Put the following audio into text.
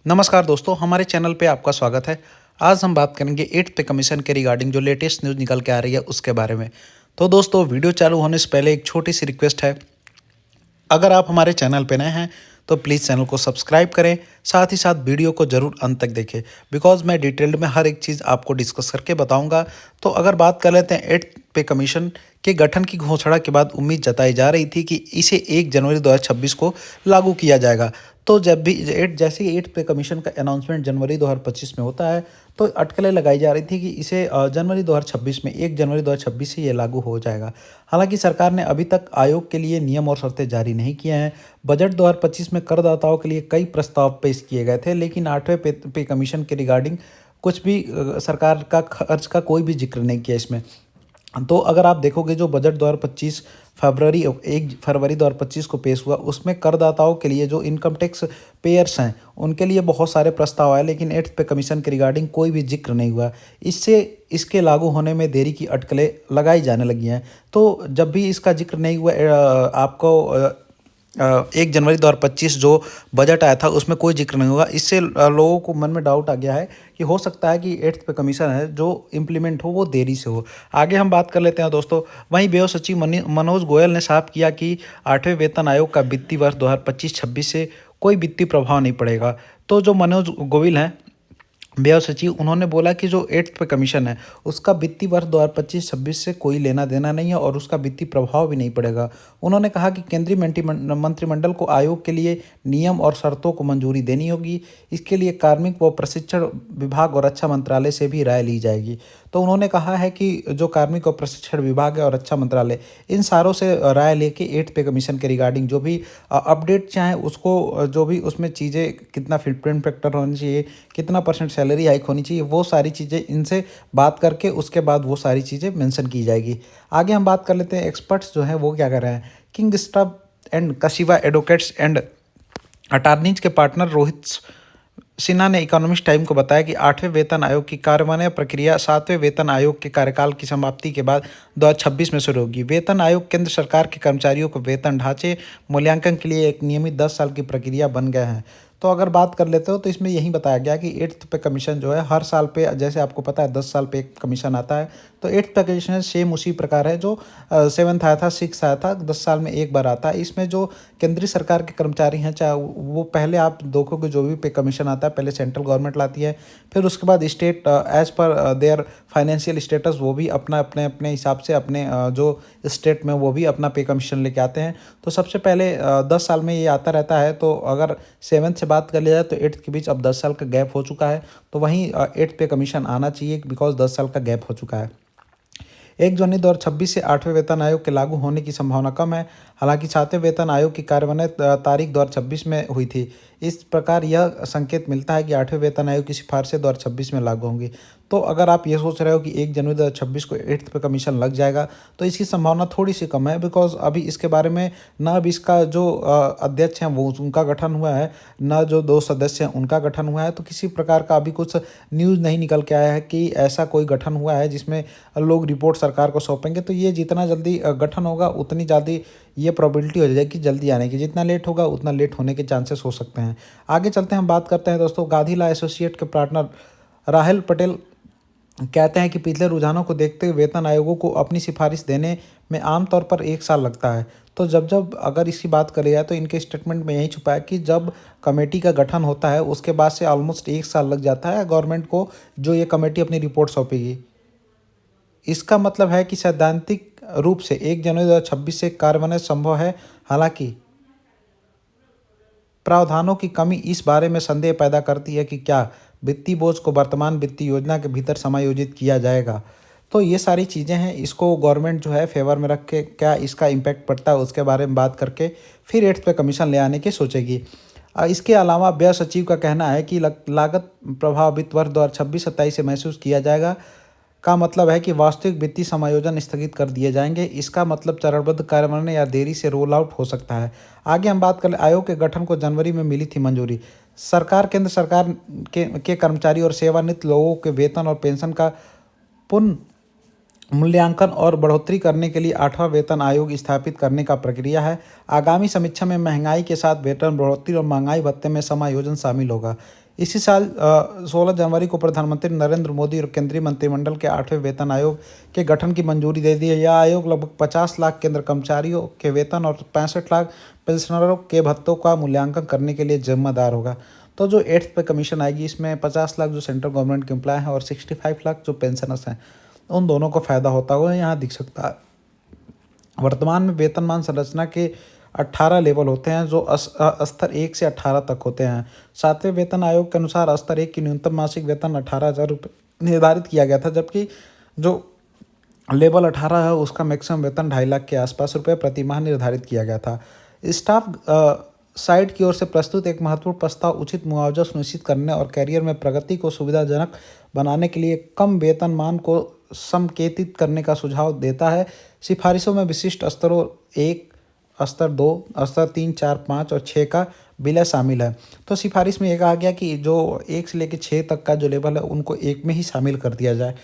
नमस्कार दोस्तों, हमारे चैनल पे आपका स्वागत है। आज हम बात करेंगे 8th पे कमीशन के रिगार्डिंग जो लेटेस्ट न्यूज़ निकल के आ रही है उसके बारे में। तो दोस्तों, वीडियो चालू होने से पहले एक छोटी सी रिक्वेस्ट है। अगर आप हमारे चैनल पे नए हैं तो प्लीज़ चैनल को सब्सक्राइब करें, साथ ही साथ वीडियो को ज़रूर अंत तक देखें बिकॉज मैं डिटेल्ड में हर एक चीज़ आपको डिस्कस करके बताऊंगा। तो अगर बात कर लेते हैं 8th पे कमीशन के गठन की घोषणा के बाद उम्मीद जताई जा रही थी कि इसे 1 जनवरी 2026 को लागू किया जाएगा। तो जब भी जैसे ही 8th पे कमीशन का अनाउंसमेंट जनवरी 2025 में होता है तो अटकलें लगाई जा रही थी कि इसे जनवरी 2026 में 1 जनवरी 2026 से ये लागू हो जाएगा। हालांकि सरकार ने अभी तक आयोग के लिए नियम और शर्तें जारी नहीं किए हैं। बजट 2025 में करदाताओं के लिए कई प्रस्ताव पेश किए गए थे, लेकिन 8वें पे कमीशन के रिगार्डिंग कुछ भी सरकार का खर्च का कोई भी जिक्र नहीं किया इसमें। तो अगर आप देखोगे जो बजट 2025 1 फरवरी 2025 को पेश हुआ, उसमें करदाताओं के लिए जो इनकम टैक्स पेयर्स हैं उनके लिए बहुत सारे प्रस्ताव आए, लेकिन 8th पे कमीशन के रिगार्डिंग कोई भी जिक्र नहीं हुआ। इससे इसके लागू होने में देरी की अटकलें लगाई जाने लगी हैं। तो जब भी इसका जिक्र नहीं हुआ, आपको 1 जनवरी 2025 जो बजट आया था उसमें कोई जिक्र नहीं हुआ। इससे लोगों को मन में डाउट आ गया है कि हो सकता है कि 8th पे कमीशन है जो इम्प्लीमेंट हो वो देरी से हो। आगे हम बात कर लेते हैं दोस्तों। वहीं व्यय सचिव मनोज गोयल ने साफ किया कि 8वें वेतन आयोग का वित्तीय वर्ष 2025-26 से कोई वित्तीय प्रभाव नहीं पड़ेगा। तो जो मनोज गोयल हैं व्यय सचिव, उन्होंने बोला कि जो 8th पे कमीशन है उसका वित्तीय वर्ष 2025-26 से कोई लेना देना नहीं है और उसका वित्तीय प्रभाव भी नहीं पड़ेगा। उन्होंने कहा कि केंद्रीय मंत्रिमंडल को आयोग के लिए नियम और शर्तों को मंजूरी देनी होगी। इसके लिए कार्मिक व प्रशिक्षण विभाग और रक्षा मंत्रालय से भी राय ली जाएगी। तो उन्होंने कहा है कि जो कार्मिक और प्रशिक्षण विभाग है और रक्षा मंत्रालय, इन सारों से राय लेके 8th पे कमीशन के रिगार्डिंग जो भी अपडेट चाहे उसको, जो भी उसमें चीज़ें, कितना फिटमेंट फैक्टर होना चाहिए, कितना परसेंट सैलरी हाइक होनी चाहिए, वो सारी चीज़ें इनसे बात करके उसके बाद वो सारी चीज़ें मेंशन की जाएगी। आगे हम बात कर लेते हैं एक्सपर्ट्स जो हैं वो क्या कर रहे हैं। King Stubb and Kasiva advocates and attorneys के पार्टनर रोहित सिन्हा ने इकोनॉमिस्ट टाइम को बताया कि 8वें वेतन आयोग की कार्यान्वयन प्रक्रिया 7वें वेतन आयोग के कार्यकाल की समाप्ति के बाद 2026 में शुरू होगी। वेतन आयोग केंद्र सरकार के कर्मचारियों को वेतन ढांचे मूल्यांकन के लिए एक नियमित 10 साल की प्रक्रिया बन गए हैं। तो अगर बात कर लेते हो तो इसमें यही बताया गया कि 8th पे कमीशन जो है हर साल पे, जैसे आपको पता है 10 साल पे एक कमीशन आता है, तो 8th पे कमीशन सेम उसी प्रकार है जो 7th आया था, 6 आया था, 10 साल में एक बार आता है। इसमें जो केंद्रीय सरकार के कर्मचारी हैं, चाहे वो पहले आप देखोगे जो भी पे कमीशन आता है पहले सेंट्रल गवर्नमेंट लाती है, फिर उसके बाद state as per their financial status वो भी अपना अपने अपने हिसाब से अपने जो स्टेट में वो भी अपना पे कमीशन लेके आते हैं। तो सबसे पहले 10 साल में ये आता रहता है। तो अगर 7th से बात कर लिया जाए तो 8th के बीच अब 10 साल का गैप हो चुका है, तो वहीं 8th पे कमीशन आना चाहिए बिकॉज 10 साल का गैप हो चुका है। 1 जनवरी 2026 से 8वें वेतन आयोग के लागू होने की संभावना कम है। हालांकि 7वें वेतन आयोग की कार्यान्वयन तारीख 2026 में हुई थी। इस प्रकार यह संकेत मिलता है कि 8वें वेतन आयोग की सिफारिशें 2026 में लागू होंगी। तो अगर आप ये सोच रहे हो कि 1 जनवरी 2026 को 8th पे कमीशन लग जाएगा, तो इसकी संभावना थोड़ी सी कम है बिकॉज अभी इसके बारे में ना अभी इसका जो अध्यक्ष हैं वो उनका गठन हुआ है, ना जो 2 सदस्य हैं उनका गठन हुआ है। तो किसी प्रकार का अभी कुछ न्यूज़ नहीं निकल के आया है कि ऐसा कोई गठन हुआ है जिसमें लोग रिपोर्ट सरकार को सौंपेंगे। तो ये जितना जल्दी गठन होगा उतनी ज़्यादा ये प्रोबेबिलिटी हो जाएगी जल्दी आने की। जितना लेट होगा उतना लेट होने के चांसेस हो सकते हैं। आगे चलते हैं, हम बात करते हैं दोस्तों। गांधी लॉ एसोसिएट के पार्टनर राहुल पटेल कहते हैं कि पिछले रुझानों को देखते हुए वेतन आयोगों को अपनी सिफारिश देने में आमतौर पर 1 साल लगता है। तो जब अगर इसकी बात करी जाए तो इनके स्टेटमेंट में यही छुपा है कि जब कमेटी का गठन होता है उसके बाद से ऑलमोस्ट 1 साल लग जाता है गवर्नमेंट को, जो ये कमेटी अपनी रिपोर्ट सौंपेगी। इसका मतलब है कि सैद्धांतिक रूप से 1 जनवरी 2026 से कार्यान्वयन संभव है। हालांकि प्रावधानों की कमी इस बारे में संदेह पैदा करती है कि क्या वित्तीय बोझ को वर्तमान वित्तीय योजना के भीतर समायोजित किया जाएगा। तो ये सारी चीज़ें हैं, इसको गवर्नमेंट जो है फेवर में रख के क्या इसका इम्पैक्ट पड़ता है उसके बारे में बात करके फिर 8th पे कमीशन ले आने की सोचेगी। इसके अलावा व्यय सचिव का कहना है कि लागत प्रभाव वित्त वर्ष 2026-27 से महसूस किया जाएगा। का मतलब है कि वास्तविक वित्तीय समायोजन स्थगित कर दिए जाएंगे। इसका मतलब चरणबद्ध कार्यान्वयन या देरी से रोल आउट हो सकता है। आगे हम बात करें, आयोग के गठन को जनवरी में मिली थी मंजूरी। सरकार केंद्र सरकार के कर्मचारी और सेवानिवृत्त लोगों के वेतन और पेंशन का पुनः मूल्यांकन और बढ़ोतरी करने के लिए 8वां वेतन आयोग स्थापित करने का प्रक्रिया है। आगामी समीक्षा में महंगाई के साथ वेतन बढ़ोतरी और महंगाई भत्ते में समायोजन शामिल होगा। इसी साल 16 जनवरी को प्रधानमंत्री नरेंद्र मोदी और केंद्रीय मंत्रिमंडल के 8वें वेतन आयोग के गठन की मंजूरी दे दी है। यह आयोग लगभग 50 लाख केंद्र कर्मचारियों के वेतन और 65 लाख पेंशनरों के भत्तों का मूल्यांकन करने के लिए जिम्मेदार होगा। तो जो 8th पे कमीशन आएगी, इसमें 50 लाख जो सेंट्रल गवर्नमेंट के एम्प्लॉय हैं और 65 लाख जो पेंशनर्स हैं, उन दोनों को फ़ायदा होता हुआ यहाँ दिख सकता है। वर्तमान में वेतनमान संरचना के 18 लेवल होते हैं, जो स्तर 1 से 18 तक होते हैं। 7वें वेतन आयोग के अनुसार स्तर 1 की न्यूनतम मासिक वेतन 18,000 रुपये निर्धारित किया गया था, जबकि जो लेवल 18 है उसका मैक्सिमम वेतन 2.5 लाख के आसपास रुपये प्रति माह निर्धारित किया गया था। स्टाफ साइड की ओर से प्रस्तुत एक महत्वपूर्ण प्रस्ताव उचित मुआवजा सुनिश्चित करने और करियर में प्रगति को सुविधाजनक बनाने के लिए कम वेतनमान को संकेतित करने का सुझाव देता है। सिफारिशों में विशिष्ट स्तरों 1, स्तर 2, स्तर 3, 4, 5 और 6 का विलय शामिल है। तो सिफारिश में ये कहा गया कि जो 1 से लेकर 6 तक का जो लेवल है, उनको 1 में ही शामिल कर दिया जाए।